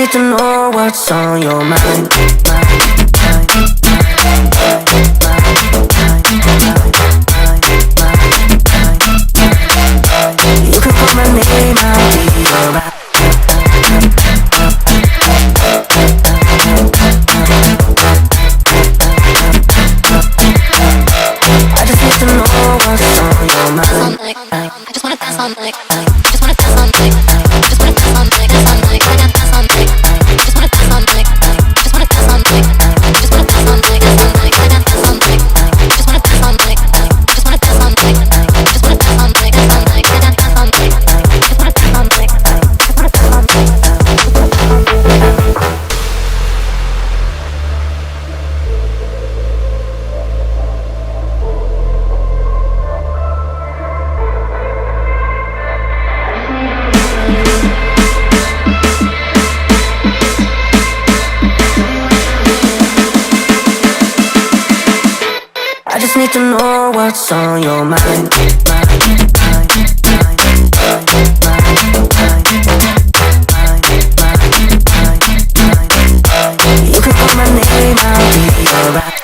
need to know what's on your mind. You can call my name, I'll be alright. I just need to know what's on your mind. I just wanna dance all night. Just wanna dance all night. Just wanna dance all night. Dance all night. I got dance all night. Just wanna dance all night. Just wanna dance all night. Just wanna dance all night. Dance all night. I got dance all night. Just wanna dance all night. Just wanna dance all night. Just wanna dance all night. Dance all night. I got dance all night. Just wanna dance all night. Just wanna dance all night. I just need to know what's on your mind. You can call my name, I'll be alright.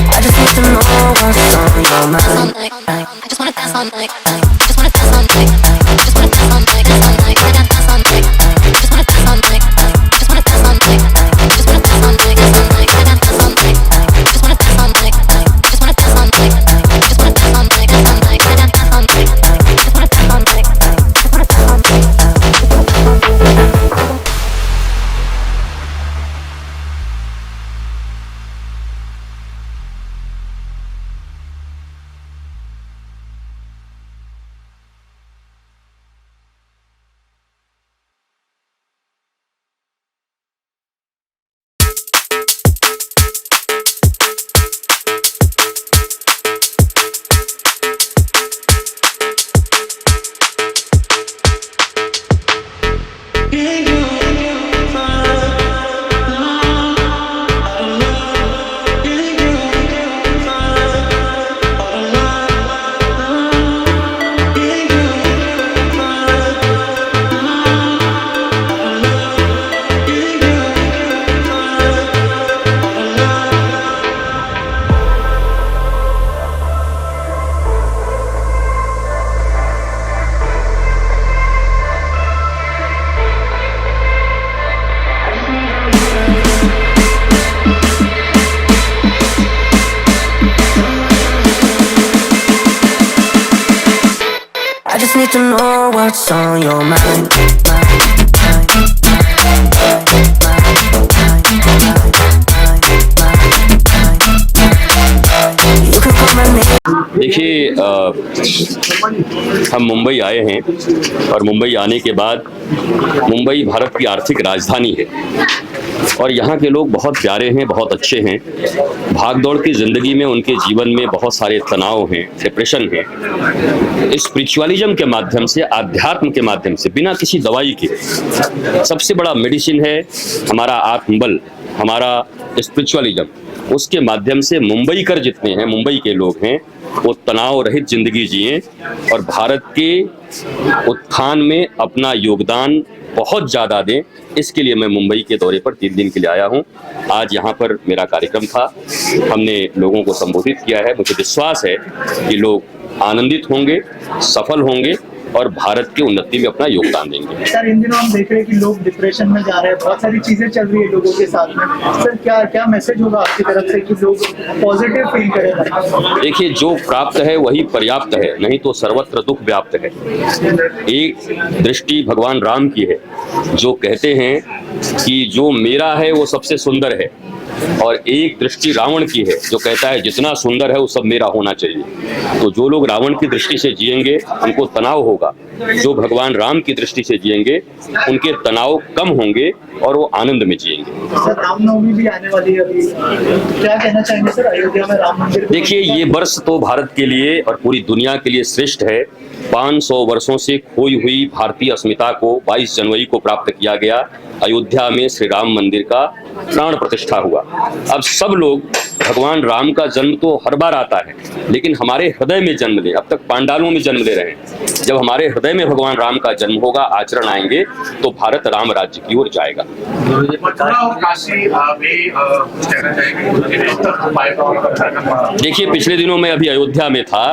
I just need to know what's on your mind. I just wanna dance all night. Just wanna dance all night. Just wanna dance all night. Dance all night. I got dance all night. Just wanna dance all night. Just wanna dance all night. Just wanna dance all night. Dance all night. I got dance all night. Just wanna dance all night. Just wanna dance all night. Just wanna dance all night. Dance all night. I got dance all night. Just wanna dance all night. Just wanna dance all night. I just need to know what's on your mind. You can call my name. देखिए हम मुंबई आए हैं और मुंबई आने के बाद मुंबई भारत की आर्थिक राजधानी है और यहाँ के लोग बहुत प्यारे हैं, बहुत अच्छे हैं। भागदौड़ की ज़िंदगी में उनके जीवन में बहुत सारे तनाव हैं, डिप्रेशन है। स्पिरिचुअलिज्म के माध्यम से, आध्यात्म के माध्यम से, बिना किसी दवाई के सबसे बड़ा मेडिसिन है हमारा आत्मबल, हमारा स्पिरिचुअलिज्म। उसके माध्यम से मुंबईकर जितने हैं, मुंबई के लोग हैं, वो तनाव रहित जिंदगी जिए और भारत के उत्थान में अपना योगदान बहुत ज़्यादा दें। इसके लिए मैं मुंबई के दौरे पर 3 दिन के लिए आया हूं। आज यहां पर मेरा कार्यक्रम था, हमने लोगों को संबोधित किया है। मुझे विश्वास है कि लोग आनंदित होंगे, सफल होंगे और भारत की उन्नति में अपना योगदान देंगे। सर, इन दिनों हम देख रहे हैं कि लोग डिप्रेशन में जा रहे हैं, बहुत सारी चीजें चल रही है लोगों के साथ में। सर, क्या मैसेज होगा आपकी तरफ से कि लोग पॉजिटिव फील करें? देखिए, जो प्राप्त है वही पर्याप्त है, नहीं तो सर्वत्र दुख व्याप्त है। एक दृष्टि भगवान राम की है, जो कहते हैं कि जो मेरा है वो सबसे सुंदर है, और एक दृष्टि रावण की है, जो कहता है जितना सुंदर है वो सब मेरा होना चाहिए। तो जो लोग रावण की दृष्टि से जिएंगे उनको तनाव होगा, जो भगवान राम की दृष्टि से जिएंगे उनके तनाव कम होंगे और वो आनंद में जिएंगे। सर, रामनवमी भी आने वाली है, अभी क्या कहना चाहेंगे सर अयोध्या में राम मंदिर? देखिए, ये वर्ष तो भारत के लिए और पूरी दुनिया के लिए श्रेष्ठ है। 500 वर्षों से खोई हुई भारतीय अस्मिता को 22 जनवरी को प्राप्त किया गया। अयोध्या में श्री राम मंदिर का प्राण प्रतिष्ठा हुआ। अब सब लोग भगवान राम का जन्म तो हर बार आता है, लेकिन हमारे हृदय में जन्म ले। अब तक पांडालों में जन्म ले रहे हैं, जब हमारे हृदय में भगवान राम का जन्म होगा, आचरण आएंगे, तो भारत राम राज्य की ओर जाएगा। मथुरा और काशी में कुछ कहना चाहेंगे? देखिए, पिछले दिनों मैं अभी अयोध्या में था,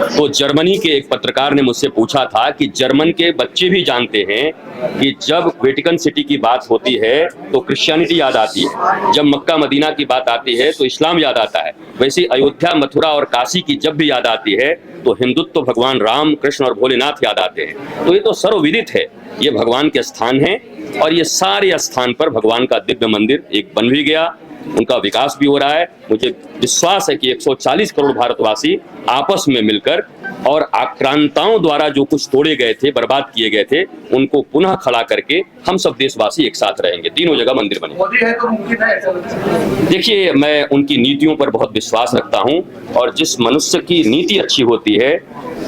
तो जर्मनी के एक पत्रकार ने मुझसे पूछा था कि जर्मन के बच्चे भी जानते हैं कि जब वेटिकन सिटी की बात होती है तो क्रिश्चियनिटी याद आती है, जब मक्का मदीना की बात आती है तो इस्लाम याद आता है। वैसे अयोध्या, मथुरा और काशी की जब भी याद आती है तो हिंदुत्व, भगवान राम, कृष्ण और भोलेनाथ याद आते हैं। तो ये तो सर्वविदित है, ये भगवान के स्थान हैं, और ये सारे स्थान पर भगवान का दिव्य मंदिर एक बन भी गया, उनका विकास भी हो रहा है। मुझे विश्वास है कि 140 करोड़ भारतवासी आपस में मिलकर और आक्रांताओं द्वारा जो कुछ तोड़े गए थे, बर्बाद किए गए थे, उनको पुनः खड़ा करके हम सब देशवासी एक साथ रहेंगे। तीनों जगह मंदिर बने। मोदी है तो मुमकिन है ऐसा लगता है? देखिए, मैं उनकी नीतियों पर बहुत विश्वास रखता हूं, और जिस मनुष्य की नीति अच्छी होती है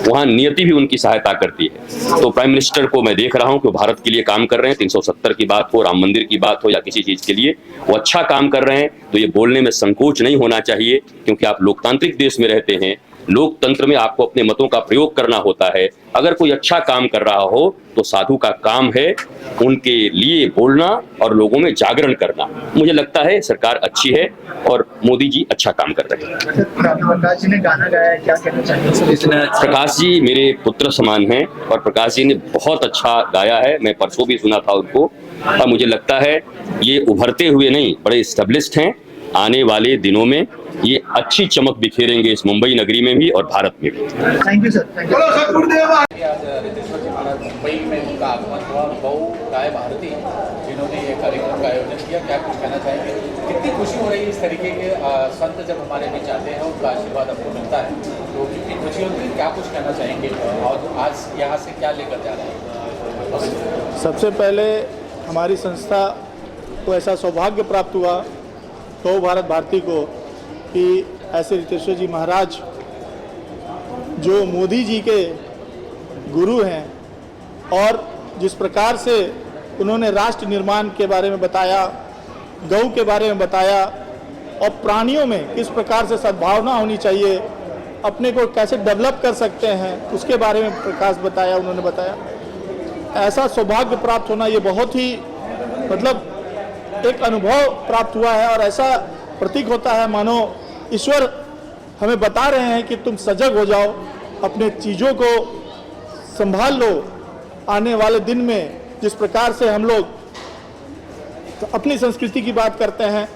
वहां नियति भी उनकी सहायता करती है। तो प्राइम मिनिस्टर को मैं देख रहा हूं कि वो भारत के लिए काम कर रहे हैं। 370 की बात हो, राम मंदिर की बात हो, या किसी चीज के लिए वो अच्छा काम कर रहे हैं। तो ये बोलने में संकोच नहीं होना चाहिए, क्योंकि आप लोकतांत्रिक देश में रहते हैं। लोकतंत्र में आपको अपने मतों का प्रयोग करना होता है। अगर कोई अच्छा काम कर रहा हो तो साधु का काम है उनके लिए बोलना और लोगों में जागरण करना। मुझे लगता है सरकार अच्छी है और मोदी जी अच्छा काम कर रहे हैं। प्रकाश जी ने गाना गाया है, क्या कहना चाहेंगे? प्रकाश जी मेरे पुत्र समान हैं, और प्रकाश जी ने बहुत अच्छा गाया है। मैं परसों भी सुना था उनको, और मुझे लगता है ये उभरते हुए नहीं, बड़े स्टेब्लिश्ड हैं। आने वाले दिनों में ये अच्छी चमक बिखेरेंगे इस मुंबई नगरी में भी और भारत में भी। Thank you sir, thank you. आज रितेश्वर जी महाराज मुंबई में उनका आगमन हुआ, बहु गाय भारती जिन्होंने ये कार्यक्रम का आयोजन किया, क्या कुछ कहना चाहेंगे? कितनी खुशी हो रही है इस तरीके के संत जब हमारे बीच आते हैं, उनका आशीर्वाद हमको मिलता है, तो कितनी खुशी होती है? क्या कुछ कहना चाहेंगे और आज यहाँ से क्या लेकर जा रहे हैं? सबसे पहले हमारी संस्था को ऐसा सौभाग्य प्राप्त हुआ गौ भारत भारती को कि ऐसे रितेश्वर जी महाराज जो मोदी जी के गुरु हैं, और जिस प्रकार से उन्होंने राष्ट्र निर्माण के बारे में बताया, गौ के बारे में बताया, और प्राणियों में किस प्रकार से सद्भावना होनी चाहिए, अपने को कैसे डेवलप कर सकते हैं, उसके बारे में प्रकाश बताया, उन्होंने बताया। ऐसा सौभाग्य प्राप्त होना ये बहुत ही मतलब एक अनुभव प्राप्त हुआ है, और ऐसा प्रतीक होता है मानो ईश्वर हमें बता रहे हैं कि तुम सजग हो जाओ, अपने चीज़ों को संभाल लो। आने वाले दिन में जिस प्रकार से हम लोग तो अपनी संस्कृति की बात करते हैं,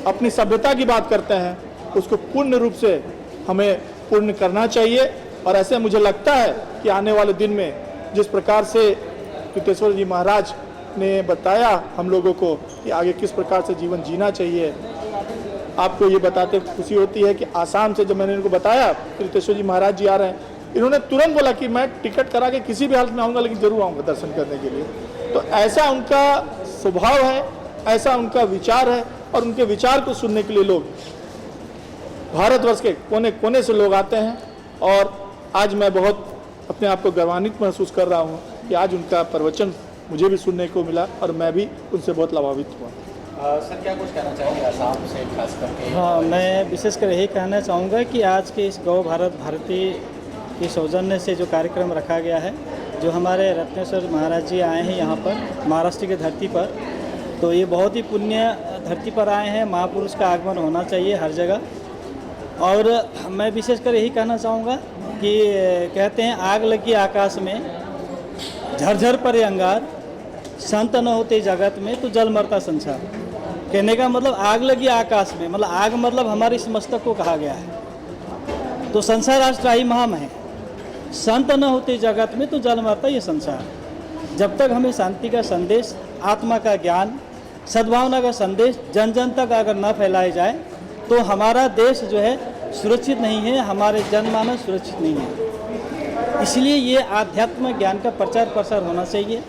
अपनी सभ्यता की बात करते हैं, उसको पूर्ण रूप से हमें पूर्ण करना चाहिए। और ऐसे मुझे लगता है कि आने वाले दिन में जिस प्रकार से रितेश्वर जी महाराज ने बताया हम लोगों को कि आगे किस प्रकार से जीवन जीना चाहिए, आपको ये बताते खुशी होती है कि आसाम से जब मैंने इनको बताया कि रितेश्वर जी महाराज जी आ रहे हैं, इन्होंने तुरंत बोला कि मैं टिकट करा के किसी भी हालत में आऊँगा, लेकिन जरूर आऊँगा दर्शन करने के लिए। तो ऐसा उनका स्वभाव है, ऐसा उनका विचार है, और उनके विचार को सुनने के लिए लोग भारतवर्ष के कोने कोने से लोग आते हैं। और आज मैं बहुत अपने आप को गौरवान्वित महसूस कर रहा हूँ कि आज उनका प्रवचन मुझे भी सुनने को मिला, और मैं भी उनसे बहुत लाभान्वित हुआ। सर, क्या कुछ कहना चाहेंगे आसाम से खास करके? हाँ, मैं विशेषकर यही कहना चाहूँगा कि आज के इस गौ भारत भारती के सौजन्य से जो कार्यक्रम रखा गया है, जो हमारे रत्नेश्वर महाराज जी आए हैं यहाँ पर महाराष्ट्र की धरती पर, तो ये बहुत ही पुण्य धरती पर आए हैं। महापुरुष का आगमन होना चाहिए हर जगह। और मैं विशेषकर यही कहना चाहूँगा कि कहते हैं आग लगी आकाश में, झरझर पड़े अंगार, संत न होते जगत में तो जल मरता संसार। कहने का मतलब आग लगी आकाश में, मतलब आग मतलब हमारे इस मस्तक को कहा गया है। तो संसार आज त्राही महाम है, संत न होते जगत में तो जल मरता ये संसार। जब तक हमें शांति का संदेश, आत्मा का ज्ञान, सद्भावना का संदेश जन जन तक अगर न फैलाया जाए तो हमारा देश जो है सुरक्षित नहीं है, हमारे जनमानस सुरक्षित नहीं है। इसलिए ये आध्यात्म ज्ञान का प्रचार प्रसार होना चाहिए।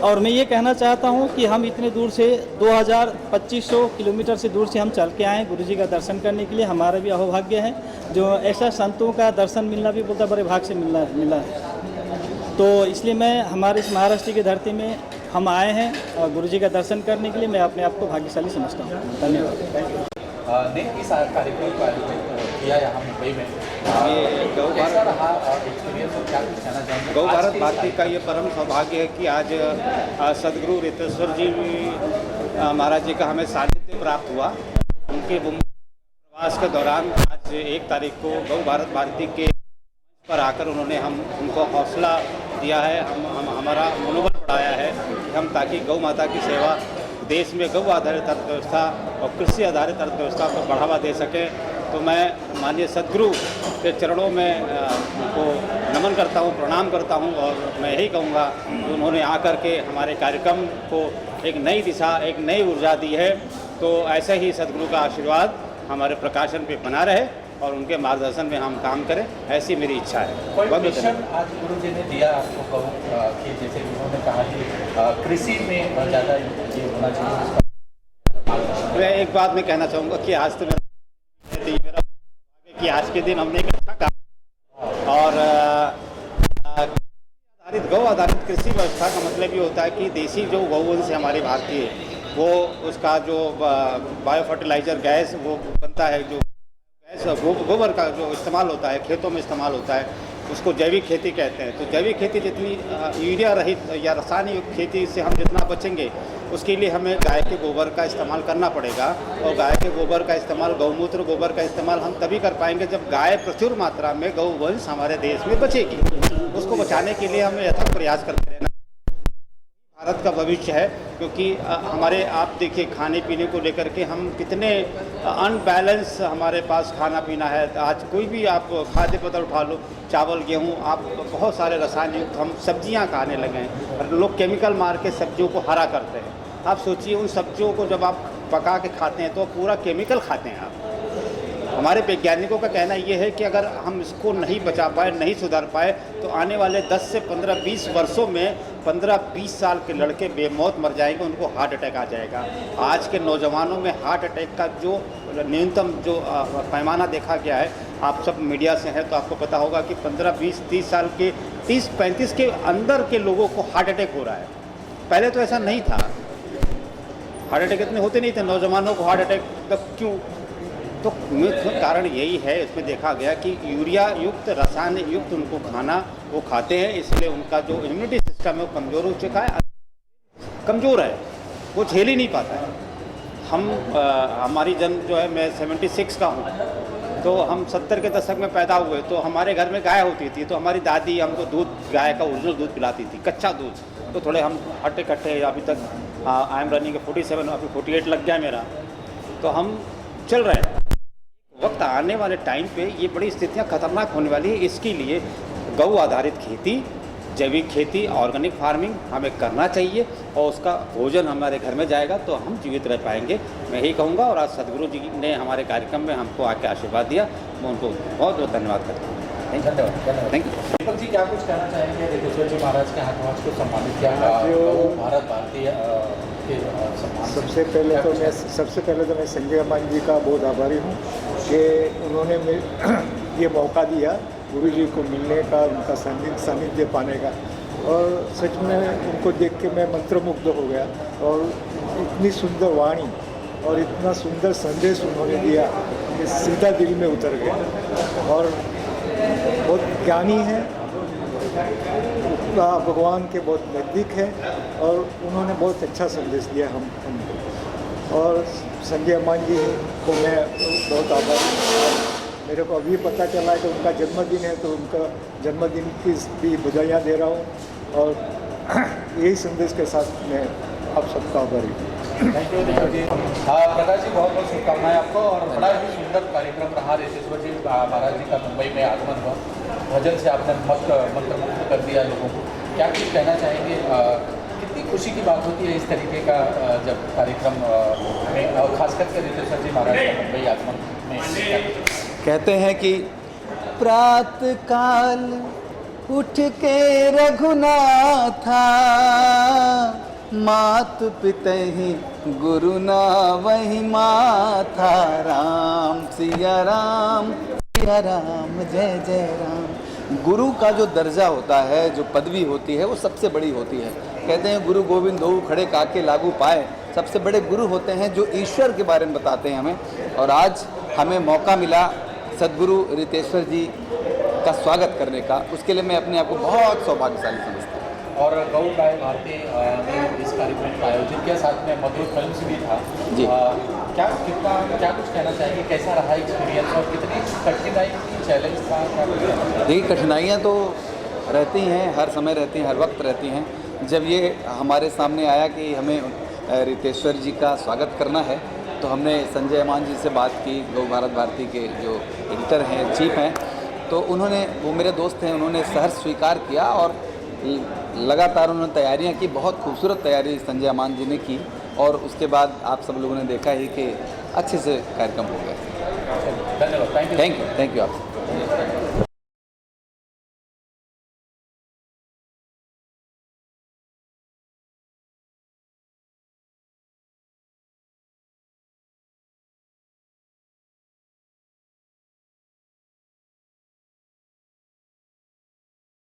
और मैं ये कहना चाहता हूँ कि हम इतने दूर से 2500 किलोमीटर से दूर से हम चल के आए गुरु जी का दर्शन करने के लिए। हमारा भी अहोभाग्य है, जो ऐसा संतों का दर्शन मिलना भी बोलता बड़े भाग से मिला है। तो इसलिए मैं हमारे इस महाराष्ट्र की धरती में हम आए हैं और गुरु जी का दर्शन करने के लिए मैं अपने आप को भाग्यशाली समझता हूँ। धन्यवाद। ने इस कार्यक्रम को आयोजित किया यहाँ मुंबई में। ये गौ कैसा भारत रहा एक्सपीरियंस और क्या कुछ कहना चाहेंगे? गौ आज भारत के भारती का ये परम सौभाग्य है कि आज सदगुरु रितेश्वर जी महाराज जी का हमें सानिध्य प्राप्त हुआ। उनके मुंबई प्रवास के दौरान आज 1 तारीख को गौ भारत भारती के पर आकर उन्होंने हमको हौसला दिया है, हमारा मनोबल बढ़ाया है कि हम ताकि गौ माता की सेवा देश में गौ आधारित अर्थव्यवस्था और कृषि आधारित अर्थव्यवस्था को बढ़ावा दे सकें। तो मैं माननीय सदगुरु के चरणों में उनको नमन करता हूँ, प्रणाम करता हूँ और मैं यही कहूँगा कि उन्होंने आकर के हमारे कार्यक्रम को एक नई दिशा, एक नई ऊर्जा दी है। तो ऐसे ही सदगुरु का आशीर्वाद हमारे प्रकाशन पे बना रहे और उनके मार्गदर्शन में हम काम करें, ऐसी मेरी इच्छा है। कोई बहुत बहुत मिशन आज गुरु जी ने दिया आपको कहूँ कि जैसे कि उन्होंने कहा कि कृषि में ज़्यादा ये होना चाहिए। मैं एक बात मैं कहना चाहूँगा कि आज तो मेरा कि आज के दिन हमने एक अच्छा काम और गौ आधारित कृषि व्यवस्था का मतलब ये होता है कि देसी जो गौवंश है हमारे भारतीय, वो उसका जो बायो फर्टिलाइजर गैस वो बनता है, जो गैस गोबर का जो इस्तेमाल होता है खेतों में इस्तेमाल होता है, उसको जैविक खेती कहते हैं। तो जैविक खेती जितनी यूरिया रहित या रासायनिक खेती से हम जितना बचेंगे उसके लिए हमें गाय के गोबर का इस्तेमाल करना पड़ेगा। और गाय के गोबर का इस्तेमाल, गौमूत्र गोबर का इस्तेमाल हम तभी कर पाएंगे जब गाय प्रचुर मात्रा में गौवंश हमारे देश में बचेगी। उसको बचाने के लिए हमें यथार्थ प्रयास करते रहना भारत का भविष्य है, क्योंकि हमारे आप देखिए खाने पीने को लेकर के हम कितने अनबैलेंस हमारे पास खाना पीना है। आज कोई भी आप खाद्य पदार्थ उठा लो, चावल गेहूँ, आप बहुत सारे रसायन युक्त हम सब्जियां खाने लगे हैं और लोग केमिकल मार के सब्जियों को हरा करते हैं। आप सोचिए उन सब्जियों को जब आप पका के खाते हैं तो पूरा केमिकल खाते हैं आप। हमारे वैज्ञानिकों का कहना ये है कि अगर हम इसको नहीं बचा पाए, नहीं सुधार पाए, तो आने वाले 10 से 15-20 वर्षों में 15-20 साल के लड़के बेमौत मर जाएंगे, उनको हार्ट अटैक आ जाएगा। आज के नौजवानों में हार्ट अटैक का जो न्यूनतम जो पैमाना देखा गया है, आप सब मीडिया से हैं तो आपको पता होगा कि 15-20-30 साल के 30-35 के अंदर के लोगों को हार्ट अटैक हो रहा है। पहले तो ऐसा नहीं था, हार्ट अटैक इतने होते नहीं थे नौजवानों को हार्ट अटैक। तब क्यों? तो मुख्य कारण यही है, इसमें देखा गया कि यूरिया युक्त, रसायन युक्त उनको खाना वो खाते हैं, इसलिए उनका जो इम्यूनिटी सिस्टम है वो कमज़ोर हो चुका है, कमज़ोर है, वो झेल ही नहीं पाता है। हमारी जन्म जो है, मैं 76 का हूँ, तो हम 70 के दशक में पैदा हुए, तो हमारे घर में गाय होती थी, तो हमारी दादी हमको दूध, गाय का ओरिजिनल दूध पिलाती थी, कच्चा दूध। तो थोड़े हम हट्टे कट्टे, अभी तक आई एम रनिंग 47, अभी 48 लग गया मेरा, तो हम चल रहे हैं। वक्त आने वाले टाइम पे ये बड़ी स्थितियां खतरनाक होने वाली है। इसके लिए गौ आधारित खेती, जैविक खेती, ऑर्गेनिक फार्मिंग हमें करना चाहिए और उसका भोजन हमारे घर में जाएगा तो हम जीवित रह पाएंगे। मैं यही कहूँगा। और आज सदगुरु जी ने हमारे कार्यक्रम में हमको आके आशीर्वाद दिया, मैं उनको बहुत बहुत धन्यवाद करता हूँ। धन्यवाद। Thank you. दीपक जी, क्या कुछ कहना चाहेंगे? रितेश्वर जी महाराज के हाथों को सम्मानित किया गौ भारत भारतीय के सम्मान। सबसे पहले तो मैं संजय अम्बानी जी का बहुत आभारी हूँ कि उन्होंने ये मौका दिया गुरु जी को मिलने का, उनका सानिध्य पाने का। और सच में उनको देख के मैं मंत्रमुग्ध हो गया और इतनी सुंदर वाणी और इतना सुंदर संदेश उन्होंने दिया कि सीधा दिल में उतर गया। और बहुत ज्ञानी है, भगवान के बहुत नज़दीक है और उन्होंने बहुत अच्छा संदेश दिया हमको। और संजय अम्बानी जी को मैं बहुत आभारी हूँ। मेरे को अभी पता चला है कि उनका जन्मदिन है, तो उनका जन्मदिन की भी बधाइयाँ दे रहा हूँ और यही संदेश के साथ मैं आप सबका आभारी हूँ। Thank you Deepak ji. प्रकाश जी, बहुत बहुत शुभकामनाएं आपको। और बड़ा ही सुंदर कार्यक्रम रहा। रितेश्वर जी महाराज जी का मुंबई में आगमन हुआ, भजन से आपने मंत्रमुग्ध कर दिया लोगों को। क्या कुछ कहना चाहेंगे? कितनी खुशी की बात होती है इस तरीके का जब कार्यक्रम में, और खास करके रितेश्वर जी महाराज का मुंबई आगमन में? कहते हैं कि प्रातः काल उठ के रघुनाथा, मात पितहि गुरु ना वही माथा, राम सिया राम जय जय राम। गुरु का जो दर्जा होता है, जो पदवी होती है, वो सबसे बड़ी होती है। कहते हैं गुरु गोविंद हो खड़े काके लागू पाए, सबसे बड़े गुरु होते हैं जो ईश्वर के बारे में बताते हैं हमें। और आज हमें मौका मिला सद्गुरु रितेश्वर जी का स्वागत करने का, उसके लिए मैं अपने आप को बहुत सौभाग्यशाली समझता हूँ। और गौ गाय भारती ने इस कार्यक्रम का आयोजन किया, साथ में मधुर फिल्म्स भी था जी। क्या कुछ कहना चाहेंगे, कैसा रहा एक्सपीरियंस और कितनी कठिनाई थी, चैलेंज था, क्या कुछ कहना चाहेंगे? देखिए, कठिनाइयाँ तो रहती हैं, हर समय रहती हैं, हर वक्त रहती हैं। जब ये हमारे सामने आया कि हमें रितेश्वर जी का स्वागत करना है, तो हमने संजय अमान जी से बात की, गौ भारत भारती के जो एडिटर हैं, चीफ हैं, तो उन्होंने, वो मेरे दोस्त हैं, उन्होंने सहर्ष स्वीकार किया और लगातार उन्होंने तैयारियां की। बहुत खूबसूरत तैयारी संजय अमान जी ने की और उसके बाद आप सब लोगों ने देखा ही कि अच्छे से कार्यक्रम हो गया। धन्यवाद, थैंक यू। थैंक यू आप।